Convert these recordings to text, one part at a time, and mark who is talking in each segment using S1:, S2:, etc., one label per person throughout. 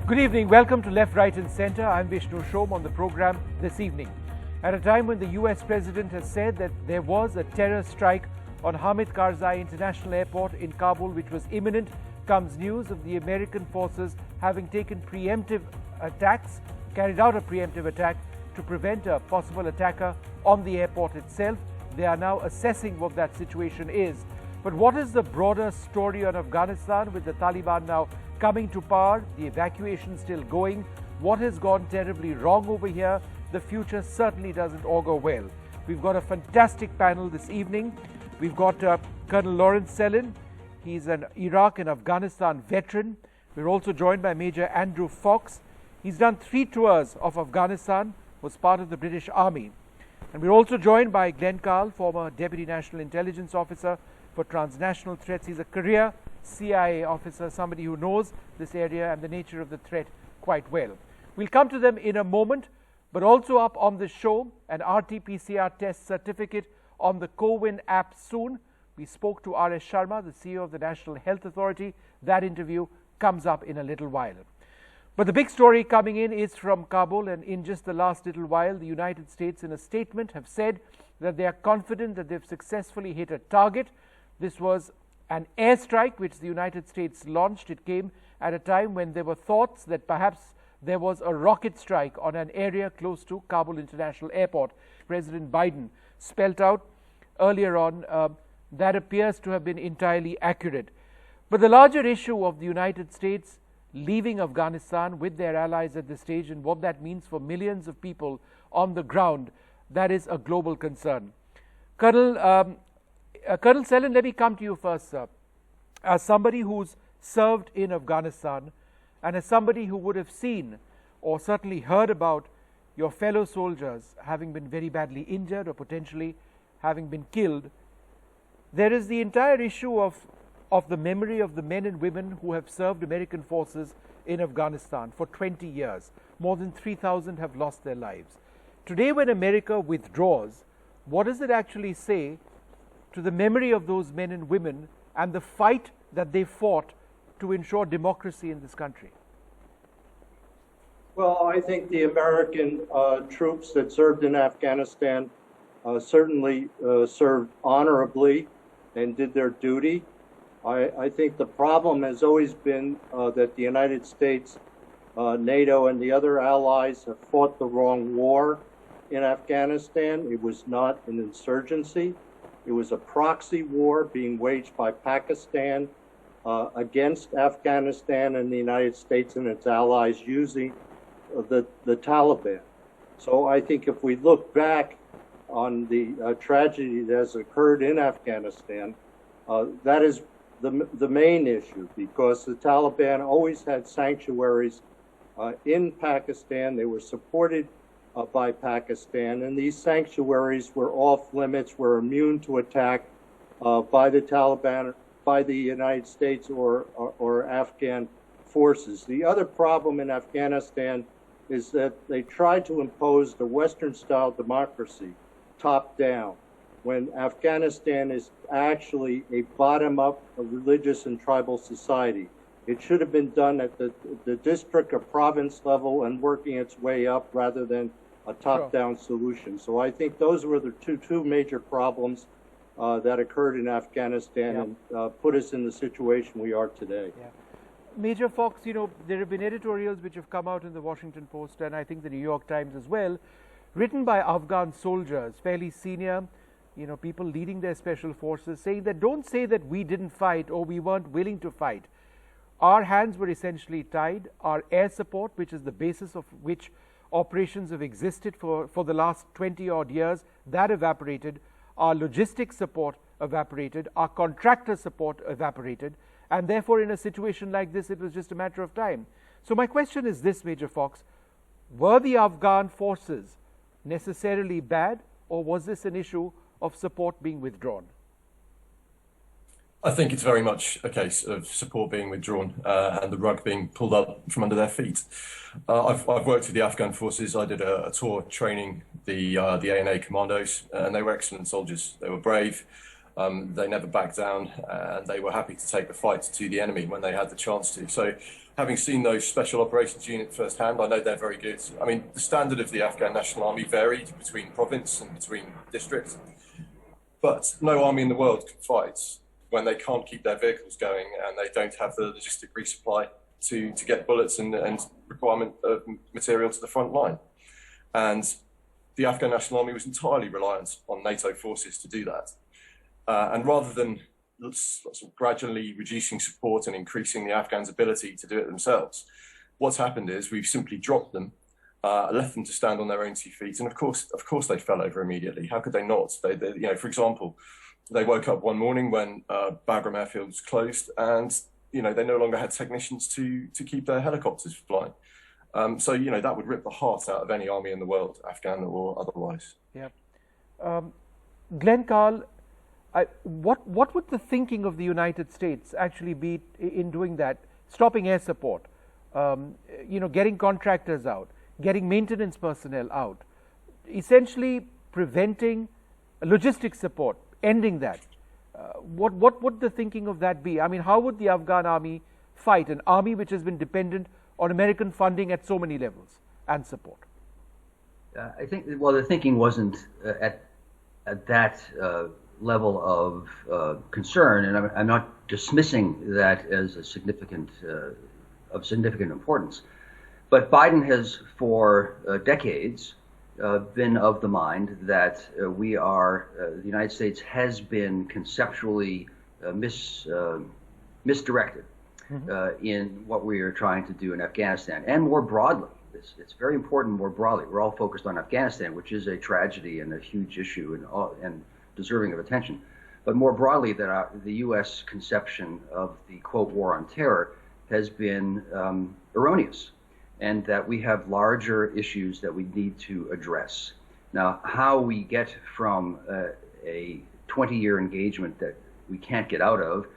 S1: Good evening. Welcome to Left, Right and Centre. I'm Vishnu Shom on the programme this evening. At a time when the US President has said that there was a terror strike on Hamid Karzai International Airport in Kabul which was imminent, comes news of the American forces having taken preemptive attacks, carried out a preemptive attack to prevent a possible attacker on the airport itself. They are now assessing what that situation is. But what is the broader story on Afghanistan with the Taliban now coming to power, the evacuation still going? What has gone terribly wrong over here? The future certainly doesn't augur well. We've got a fantastic panel this evening. We've got Colonel Lawrence Sellin. He's an Iraq and Afghanistan veteran. We're also joined by Major Andrew Fox. He's done 3 tours of Afghanistan, was part of the British Army. And we're also joined by Glenn Carl, former Deputy National Intelligence Officer for Transnational Threats. He's a career CIA officer, somebody who knows this area and the nature of the threat quite well. We'll come to them in a moment, but also up on the show, an RT-PCR test certificate on the CoWIN app soon. We spoke to R.S. Sharma, the CEO of the National Health Authority. That interview comes up in a little while. But the big story coming in is from Kabul, and in just the last little while, the United States in a statement have said that they are confident that they've successfully hit a target. This was an airstrike which the United States launched. It came at a time when there were thoughts that perhaps there was a rocket strike on an area close to Kabul International Airport. President Biden spelt out earlier on that appears to have been entirely accurate. But the larger issue of the United States leaving Afghanistan with their allies at this stage and what that means for millions of people on the ground, that is a global concern. Colonel Sellin, let me come to you first, sir. As somebody who's served in Afghanistan and as somebody who would have seen or certainly heard about your fellow soldiers having been very badly injured or potentially having been killed, there is the entire issue of the memory of the men and women who have served American forces in Afghanistan for 20 years. More than 3,000 have lost their lives. Today, when America withdraws, what does it actually say to the memory of those men and women and the fight that they fought to ensure democracy in this country?
S2: Well, I think the American troops that served in Afghanistan certainly served honorably and did their duty. I think the problem has always been that the United States, NATO, and the other allies have fought the wrong war in Afghanistan. It was not an insurgency. It was a proxy war being waged by Pakistan against Afghanistan and the United States and its allies using the Taliban. So I think if we look back on the tragedy that has occurred in Afghanistan, that is the main issue, because the Taliban always had sanctuaries in Pakistan. They were supported by Pakistan, and these sanctuaries were off limits, were immune to attack by the Taliban, by the United States or Afghan forces. The other problem in Afghanistan is that they tried to impose the Western-style democracy top down, when Afghanistan is actually a bottom-up religious and tribal society. It should have been done at the district or province level and working its way up rather than a top-down solution. So I think those were the two major problems that occurred in Afghanistan and put us in the situation we are today.
S1: Yeah. Major Fox, there have been editorials which have come out in the Washington Post and I think the New York Times as well, written by Afghan soldiers, fairly senior, people leading their special forces, saying that don't say that we didn't fight or we weren't willing to fight. Our hands were essentially tied. Our air support, which is the basis of which operations have existed for the last 20-odd years, that evaporated. Our logistics support evaporated. Our contractor support evaporated. And therefore, in a situation like this, it was just a matter of time. So my question is this, Major Fox. Were the Afghan forces necessarily bad, or was this an issue of support being withdrawn?
S3: I think it's very much a case of support being withdrawn and the rug being pulled up from under their feet. I've worked with the Afghan forces. I did a tour training the ANA commandos, and they were excellent soldiers. They were brave. They never backed down, and they were happy to take the fight to the enemy when they had the chance to. So having seen those special operations units firsthand, I know they're very good. I mean, the standard of the Afghan National Army varied between province and between districts, but no army in the world can fight when they can't keep their vehicles going and they don't have the logistic resupply to get bullets and requirement of material to the front line. And the Afghan National Army was entirely reliant on NATO forces to do that. And rather than sort of gradually reducing support and increasing the Afghans' ability to do it themselves, what's happened is we've simply dropped them, left them to stand on their own 2 feet, and of course they fell over immediately. How could they not? They you know, for example, they woke up one morning when Bagram airfield was closed, and you know, they no longer had technicians to keep their helicopters flying. So you know, that would rip the heart out of any army in the world, Afghan or otherwise.
S1: Yeah. Glenn Carl, what would the thinking of the United States actually be in doing that? Stopping air support, you know, getting contractors out, getting maintenance personnel out, essentially preventing logistics support, ending that. What would the thinking of that be? I mean, how would the Afghan army fight, an army which has been dependent on American funding at so many levels and support?
S4: I think, well, the thinking wasn't at that level of concern, and I'm not dismissing that as a significant importance. But Biden has, for decades, been of the mind that the United States has been conceptually misdirected in what we are trying to do in Afghanistan, and more broadly. It's very important more broadly. We're all focused on Afghanistan, which is a tragedy and a huge issue and deserving of attention. But more broadly, that the U.S. conception of the, quote, war on terror has been erroneous, and that we have larger issues that we need to address. Now, how we get from a 20-year engagement that we can't get out of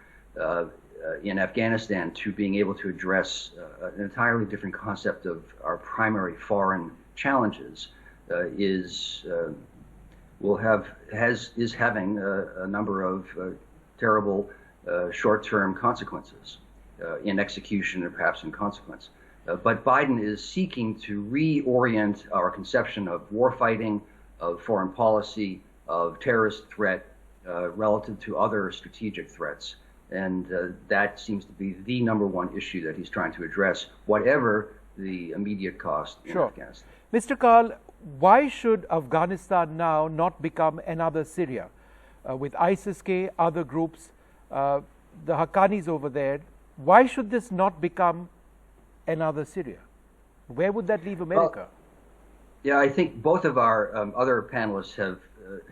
S4: in Afghanistan to being able to address an entirely different concept of our primary foreign challenges is having a number of terrible short-term consequences in execution and perhaps in consequence. But Biden is seeking to reorient our conception of warfighting, of foreign policy, of terrorist threat relative to other strategic threats. And that seems to be the number one issue that he's trying to address, whatever the immediate cost in Afghanistan.
S1: Mr. Carl, why should Afghanistan now not become another Syria? With ISIS-K, other groups, the Haqqanis over there, why should this not become another Syria? Where would that leave America?
S4: Well, yeah, I think both of our other panelists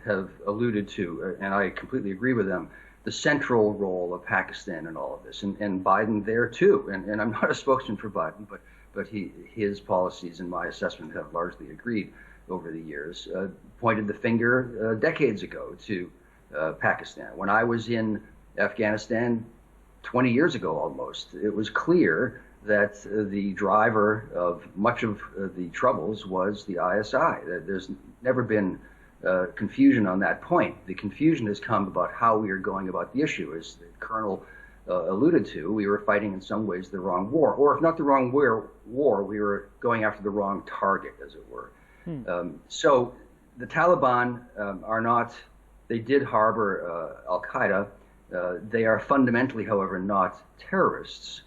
S4: have alluded to, and I completely agree with them, the central role of Pakistan in all of this, and Biden there too. And I'm not a spokesman for Biden, but his policies, in my assessment, have largely agreed over the years, pointed the finger decades ago to Pakistan. When I was in Afghanistan 20 years ago almost, it was clear that the driver of much of the troubles was the ISI. There's never been confusion on that point. The confusion has come about how we are going about the issue. As the Colonel alluded to, we were fighting in some ways the wrong war, or if not the wrong war, we were going after the wrong target, as it were. So the Taliban are not, they did harbor Al-Qaeda. They are fundamentally, however, not terrorists.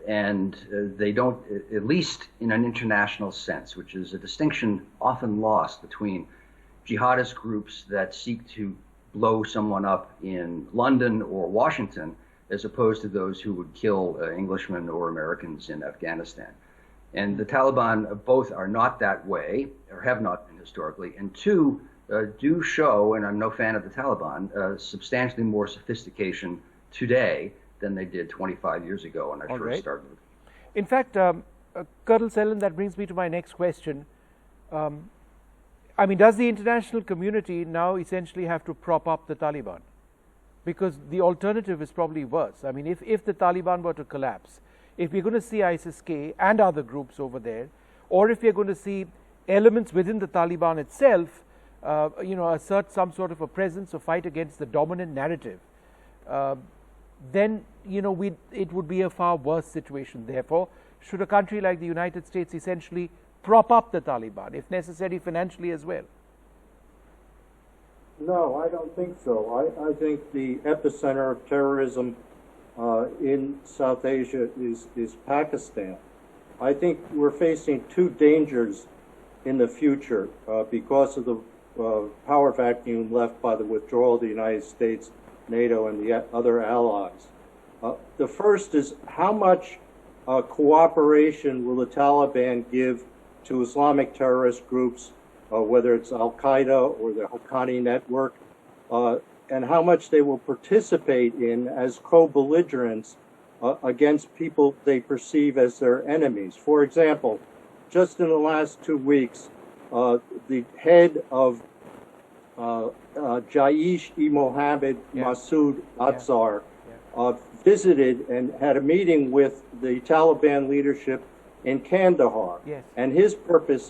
S4: And they don't, at least in an international sense, which is a distinction often lost between jihadist groups that seek to blow someone up in London or Washington, as opposed to those who would kill Englishmen or Americans in Afghanistan. And the Taliban both are not that way, or have not been historically, and two, do show, and I'm no fan of the Taliban, substantially more sophistication today than they did 25 years ago when I first started.
S1: In fact, Colonel Selin, that brings me to my next question. I mean, does the international community now essentially have to prop up the Taliban? Because the alternative is probably worse. I mean, if the Taliban were to collapse, if we're going to see ISIS-K and other groups over there, or if we're going to see elements within the Taliban itself, assert some sort of a presence or fight against the dominant narrative, then it would be a far worse situation. Therefore, should a country like the United States essentially prop up the Taliban, if necessary, financially as well?
S2: No, I don't think so. I think the epicenter of terrorism in South Asia is Pakistan. I think we're facing two dangers in the future because of the power vacuum left by the withdrawal of the United States, NATO, and the other allies. The first is how much cooperation will the Taliban give to Islamic terrorist groups, whether it's Al-Qaeda or the Haqqani network, and how much they will participate in as co-belligerents against people they perceive as their enemies. For example, just in the last 2 weeks, the head of Jaish-e-Mohammed, Masood Azhar, visited and had a meeting with the Taliban leadership in Kandahar.
S1: Yes.
S2: And his purpose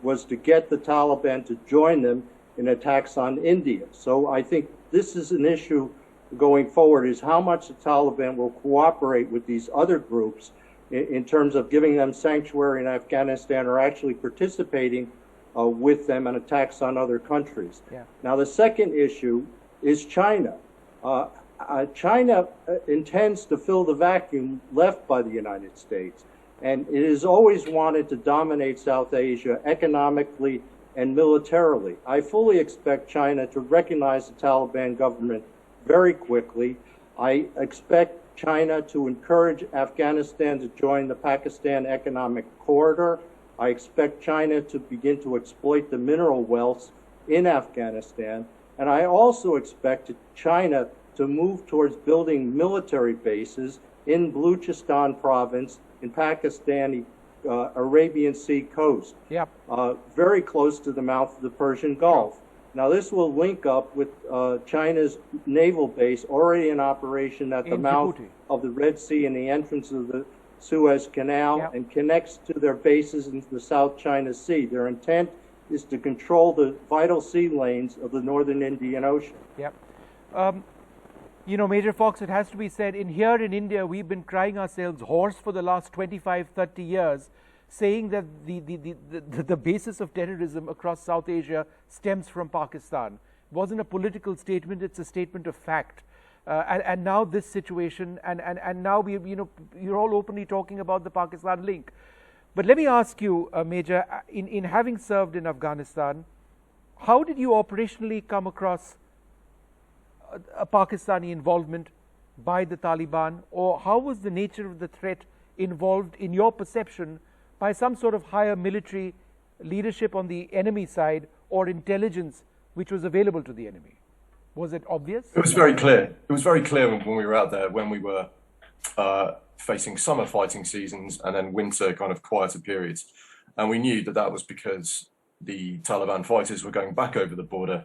S2: was to get the Taliban to join them in attacks on India. So I think this is an issue going forward, is how much the Taliban will cooperate with these other groups in terms of giving them sanctuary in Afghanistan or actually participating with them in attacks on other countries.
S1: Yeah.
S2: Now, the second issue is China. China intends to fill the vacuum left by the United States, and it has always wanted to dominate South Asia economically and militarily. I fully expect China to recognize the Taliban government very quickly. I expect China to encourage Afghanistan to join the Pakistan Economic Corridor. I expect China to begin to exploit the mineral wealth in Afghanistan. And I also expect China to move towards building military bases in Baluchistan province, in Pakistani Arabian Sea coast, very close to the mouth of the Persian Gulf. Now, this will link up with China's naval base already in operation at the mouth of the Red Sea and the entrance of the Suez Canal, and connects to their bases in the South China Sea. Their intent is to control the vital sea lanes of the northern Indian Ocean.
S1: Major Fox, it has to be said, here in India, we've been crying ourselves hoarse for the last 25, 30 years, saying that the basis of terrorism across South Asia stems from Pakistan. It wasn't a political statement, it's a statement of fact. And now this situation, and now you're all openly talking about the Pakistan link. But let me ask you, Major, in having served in Afghanistan, how did you operationally come across a Pakistani involvement by the Taliban, or how was the nature of the threat involved in your perception by some sort of higher military leadership on the enemy side or intelligence which was available to the enemy? Was it obvious?
S3: It was very clear. It was very clear when we were out there, when we were facing summer fighting seasons and then winter kind of quieter periods. And we knew that that was because the Taliban fighters were going back over the border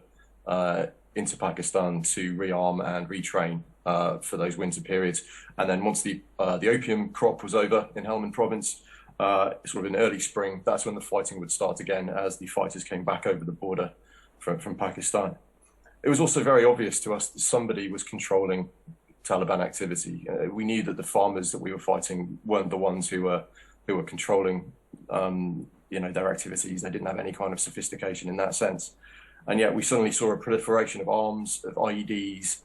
S3: into Pakistan to rearm and retrain for those winter periods. And then once the opium crop was over in Helmand province, sort of in early spring, that's when the fighting would start again as the fighters came back over the border from Pakistan. It was also very obvious to us that somebody was controlling Taliban activity. We knew that the farmers that we were fighting weren't the ones who were controlling their activities. They didn't have any kind of sophistication in that sense. And yet we suddenly saw a proliferation of arms, of IEDs,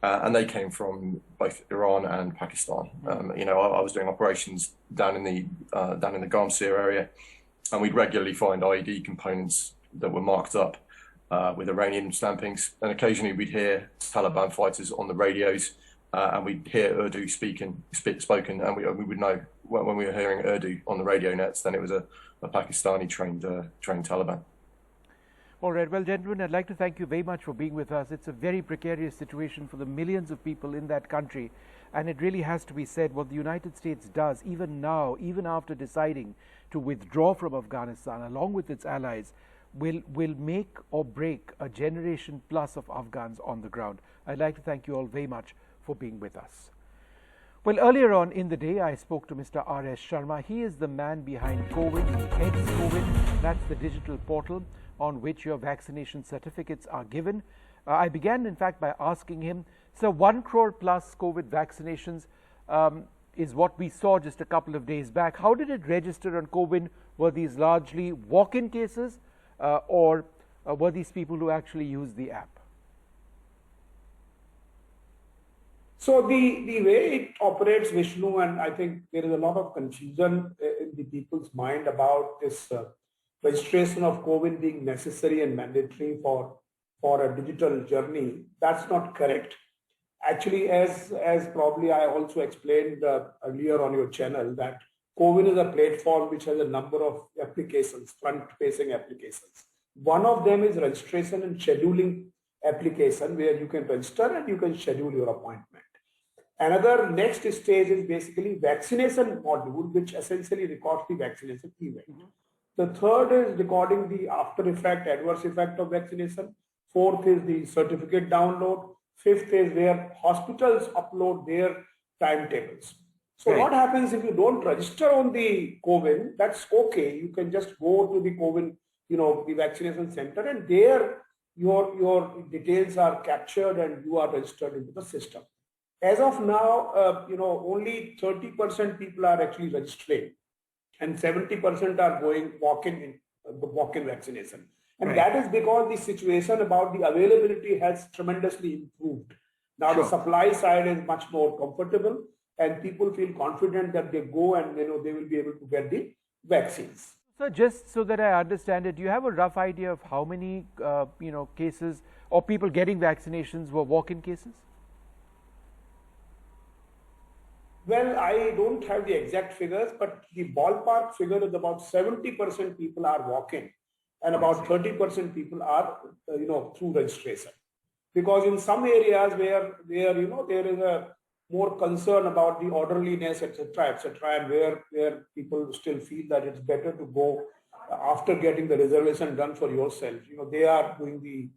S3: and they came from both Iran and Pakistan. I was doing operations down in the Gamsir area, and we'd regularly find IED components that were marked up with Iranian stampings. And occasionally we'd hear Taliban fighters on the radios, and we'd hear Urdu spoken, and we would know when we were hearing Urdu on the radio nets, then it was a Pakistani trained Taliban.
S1: All right. Well, gentlemen, I'd like to thank you very much for being with us. It's a very precarious situation for the millions of people in that country. And it really has to be said, what the United States does, even now, even after deciding to withdraw from Afghanistan, along with its allies, will make or break a generation plus of Afghans on the ground. I'd like to thank you all very much for being with us. Well, earlier on in the day, I spoke to Mr. R.S. Sharma. He is the man behind CoWIN. He heads CoWIN. That's the digital portal on which your vaccination certificates are given. I began, in fact, by asking him So 1 crore plus COVID vaccinations is what we saw just a couple of days back. How did it register on COVID? Were these largely walk-in cases or were these people who actually used the app?
S5: So the way it operates, Vishnu, and I think there is a lot of confusion in the people's mind about this registration of COVID being necessary and mandatory for a digital journey. That's not correct. Actually, as probably I also explained earlier on your channel, that COVID is a platform which has a number of applications, front-facing applications. One of them is registration and scheduling application, where you can register and you can schedule your appointment. Another next stage is basically vaccination module, which essentially records the vaccination event. The third is recording the after effect, adverse effect of vaccination. Fourth is the certificate download. Fifth is where hospitals upload their timetables. So
S1: Right.
S5: what happens if you don't register on the COVID? That's okay. You can just go to the COVID, the vaccination center, and there your details are captured and you are registered into the system. As of now, only 30% people are actually registering, and 70% are going walk-in vaccination. And
S1: Right.
S5: that is because the situation about the availability has tremendously improved. Now
S1: Sure.
S5: the supply side is much more comfortable, and people feel confident that they go and they will be able to get the vaccines.
S1: So just so that I understand it, do you have a rough idea of how many cases or people getting vaccinations were walk-in cases?
S5: Well, I don't have the exact figures, but the ballpark figure is about 70% people are walk-in, and about 30% people are, through registration. Because in some areas where there is a more concern about the orderliness, etc., and where people still feel that it's better to go after getting the reservation done for yourself. They are doing the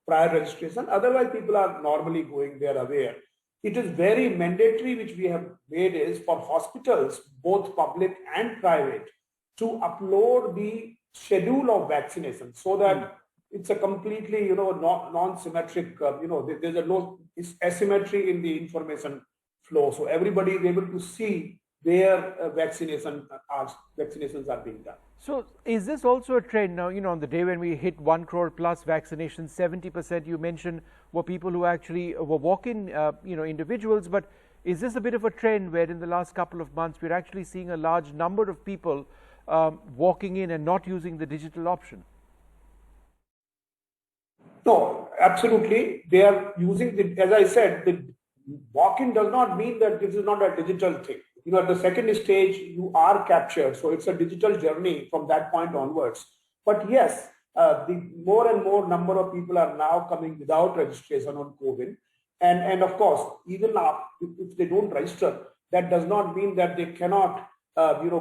S5: prior registration. Otherwise, people are normally going there aware. It is very mandatory, which we have made, is for hospitals, both public and private, to upload the schedule of vaccination so that it's a completely, non-symmetric, there's no asymmetry in the information flow. So everybody is able to see where vaccinations are being done.
S1: So is this also a trend now, on the day when we hit 1 crore plus vaccinations, 70% you mentioned were people who actually were walk-in, individuals, but is this a bit of a trend where in the last couple of months we're actually seeing a large number of people walking in and not using the digital option?
S5: No, absolutely. They are using as I said, the walk-in does not mean that this is not a digital thing. At the second stage, you are captured. So it's a digital journey from that point onwards. But yes, the more and more number of people are now coming without registration on COVID. And of course, even if they don't register, that does not mean that they cannot,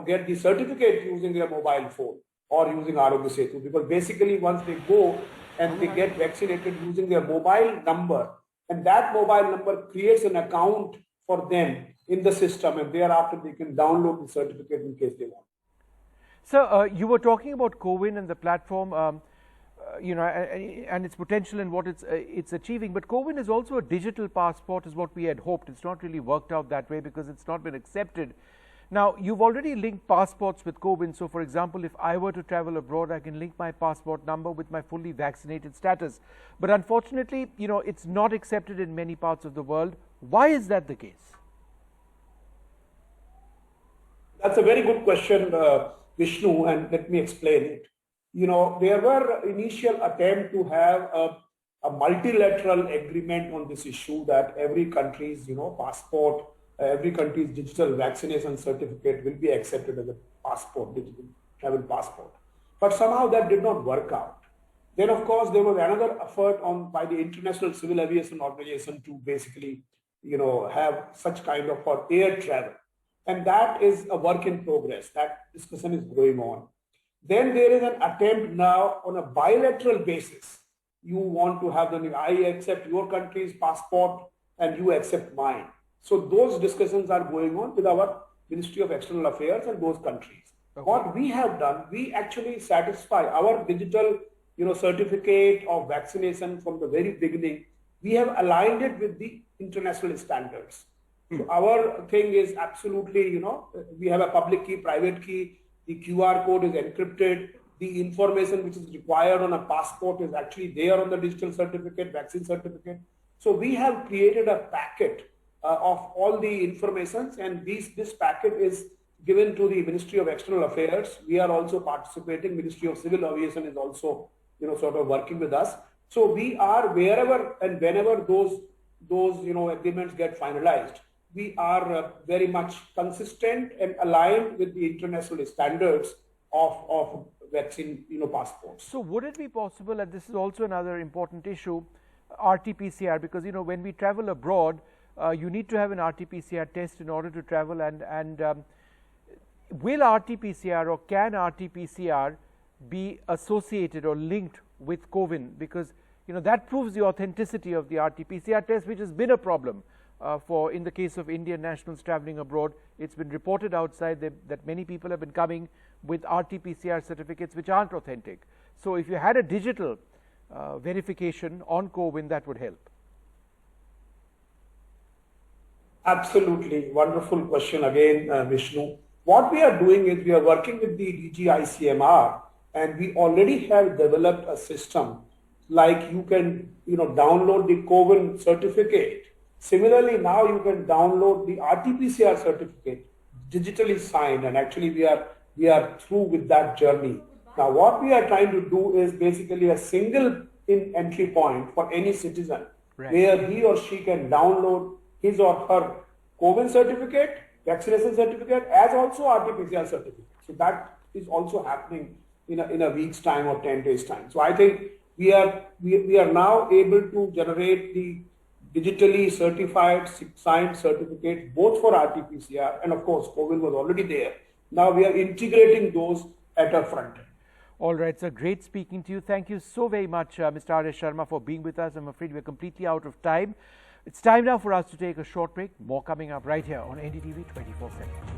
S5: get the certificate using their mobile phone or using Arogya Setu. Because basically, once they go and they get vaccinated using their mobile number, and that mobile number creates an account for them in the system, and thereafter they can download the certificate in case they want.
S1: So you were talking about CoWIN and the platform, and its potential and what it's achieving. But CoWIN is also a digital passport, is what we had hoped. It's not really worked out that way because it's not been accepted. Now, you've already linked passports with CoWIN. So, for example, if I were to travel abroad, I can link my passport number with my fully vaccinated status. But unfortunately, it's not accepted in many parts of the world. Why is that the case?
S5: That's a very good question, Vishnu, and let me explain it. There were initial attempt to have a multilateral agreement on this issue, that every country's, passport, every country's digital vaccination certificate will be accepted as a passport, digital travel passport. But somehow that did not work out. Then, of course, there was another effort by the International Civil Aviation Organization to basically, have such kind of for air travel. And that is a work in progress. That discussion is going on. Then there is an attempt now on a bilateral basis. You want to have I accept your country's passport and you accept mine. So those discussions are going on with our Ministry of External Affairs and those countries. Okay. What we have done, we actually satisfy our digital, certificate of vaccination from the very beginning. we have aligned it with the international standards. So our thing is absolutely, we have a public key, private key, the QR code is encrypted, the information which is required on a passport is actually there on the digital certificate, vaccine certificate. So we have created a packet of all the informations, and this packet is given to the Ministry of External Affairs. We are also participating. Ministry of Civil Aviation is also, sort of working with us. So we are wherever and whenever those agreements get finalized, we are very much consistent and aligned with the international standards of vaccine, passports.
S1: So would it be possible, and this is also another important issue, RT-PCR, because, when we travel abroad, you need to have an RT-PCR test in order to travel, and will RT-PCR or can RT-PCR be associated or linked with COVID? Because, that proves the authenticity of the RT-PCR test, which has been a problem in the case of Indian nationals traveling abroad. It's been reported outside that many people have been coming with RT-PCR certificates which aren't authentic. So if you had a digital verification on COVID, that would help.
S5: Absolutely. Wonderful question again, Vishnu. What we are doing is we are working with the DGICMR, and we already have developed a system like you can download the COVID certificate. Similarly, now you can download the RT-PCR certificate digitally signed, and actually we are through with that journey. Now what we are trying to do is basically a single entry point for any citizen, right, where he or she can download his or her COVID certificate, vaccination certificate, as also RT-PCR certificate. So that is also happening in a week's time or 10 days time. So I think we are now able to generate the digitally certified signed certificate both for RT-PCR and of course COVID was already there. Now we are integrating those at our front end.
S1: All right, sir. Great speaking to you. Thank you so very much, Mr. R.S. Sharma, for being with us. I'm afraid we're completely out of time. It's time now for us to take a short break. More coming up right here on NDTV 24/7.